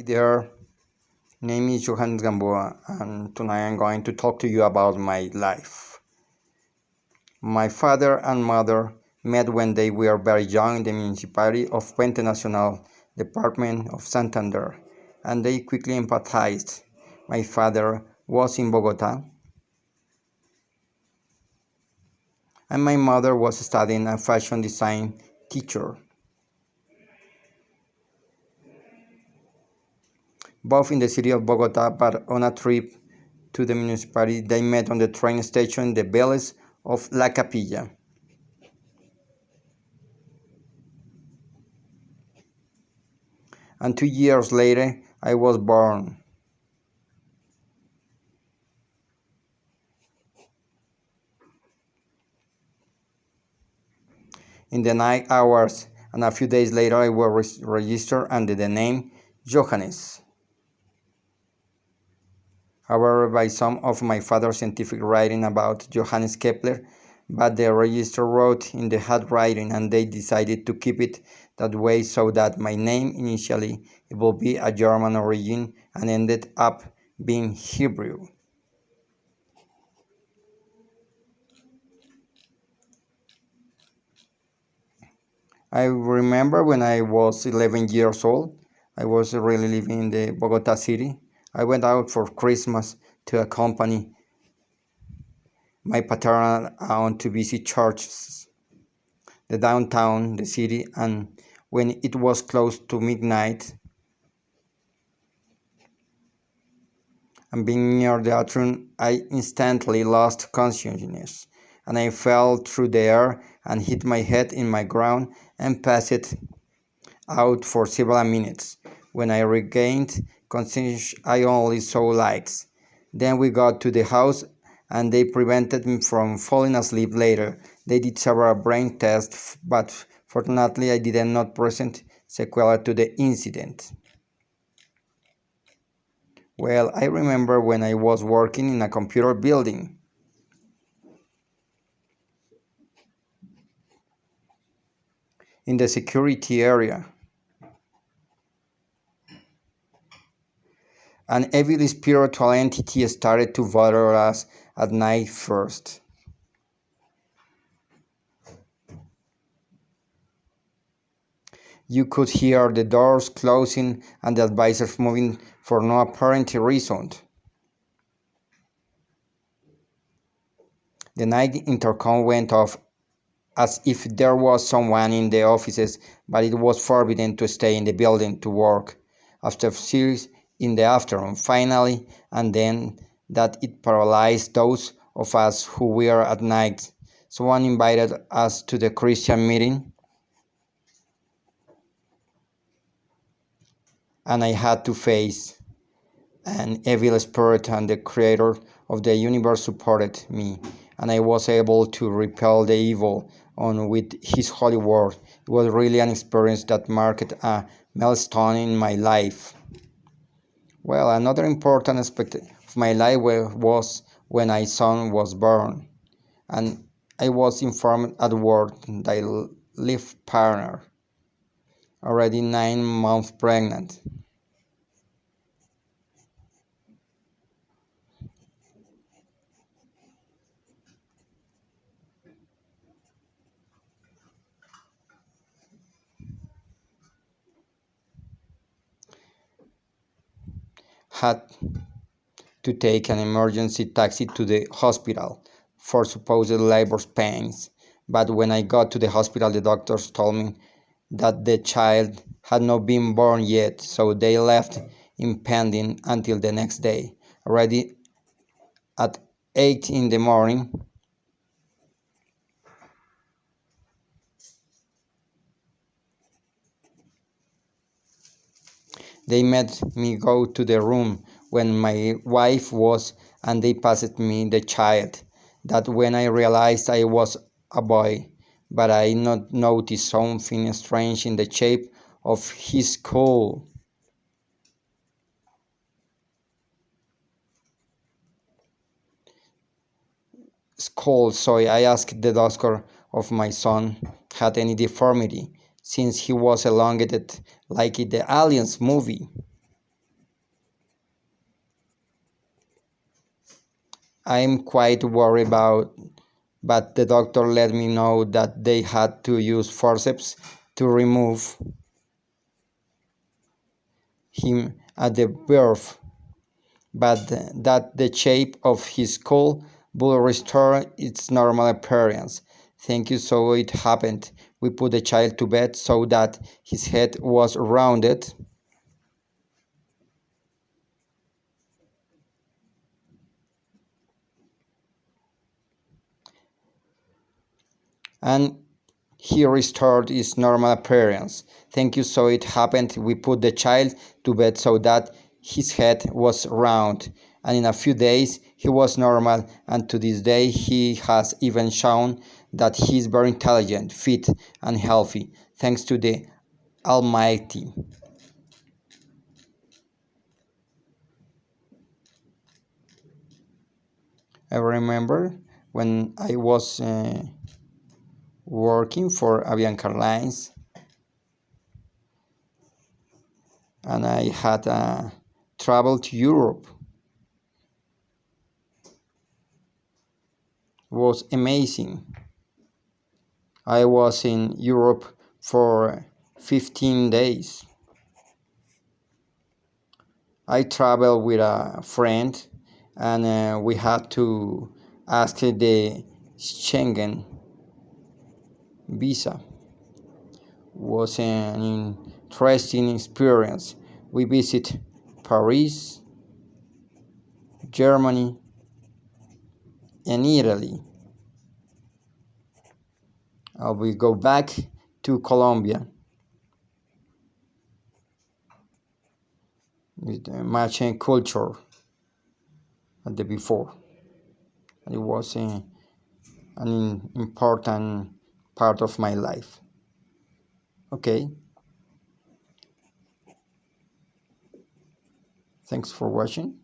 Their name is Johannes Gamboa, and tonight I'm going to talk to you about my life. My father and mother met when they were very young in the municipality of Puente Nacional, department of Santander, and they quickly empathized. My father was in Bogota, and my mother was studying a fashion design teacher. Both in the city of Bogota, but on a trip to the municipality, they met on the train station in the village of La Capilla. And 2 years later, I was born. In the night hours, and a few days later, I was registered under the name Johannes. However, by some of my father's scientific writing about Johannes Kepler, but the register wrote in the handwriting and they decided to keep it that way so that my name initially it will be a German origin and ended up being Hebrew. I remember when I was 11 years old, I was really living in the Bogota city. I went out for Christmas to accompany my paternal aunt to visit churches, the downtown, the city, and when it was close to midnight and being near the atrium, I instantly lost consciousness and I fell through the air and hit my head in my ground and passed out for several minutes. When I regained consciousness, I only saw lights. Then we got to the house and they prevented me from falling asleep later. They did several brain tests, but fortunately I did not present sequela to the incident. Well, I remember when I was working in a computer building. In the security area. An evil spiritual entity started to bother us at night first. You could hear the doors closing and the advisors moving for no apparent reason. The night intercom went off as if there was someone in the offices, but it was forbidden to stay in the building to work after series in the afternoon. Finally, and then that it paralyzed those of us who were at night. Someone invited us to the Christian meeting, and I had to face an evil spirit, and the creator of the universe supported me, and I was able to repel the evil on with his holy word. It was really an experience that marked a milestone in my life. Well, another important aspect of my life was when my son was born, and I was informed at work that I live partner, already 9 months pregnant. Had to take an emergency taxi to the hospital for supposed labor pains. But when I got to the hospital, the doctors told me that the child had not been born yet, so they left him pending until the next day. Already at 8 in the morning, they made me go to the room when my wife was, and they passed me the child. That when I realized I was a boy, but I not noticed something strange in the shape of his skull. So I asked the doctor if my son had any deformity, since he was elongated like in the Aliens movie. I'm quite worried about, but the doctor let me know that they had to use forceps to remove him at the birth, but that the shape of his skull would restore its normal appearance. Thank you, so it happened. We put the child to bed so that his head was rounded and he restored his normal appearance. Thank you, so it happened. We put the child to bed so that his head was round, and in a few days he was normal, and to this day he has even shown that he is very intelligent, fit, and healthy, thanks to the Almighty. I remember when I was working for Avianca Lines, and I had travel to Europe. It was amazing. I was in Europe for 15 days. I traveled with a friend, and we had to ask the Schengen visa. It was an interesting experience. We visit Paris, Germany, and Italy. I will go back to Colombia with matching culture at the before. It was an important part of my life. Okay, thanks for watching.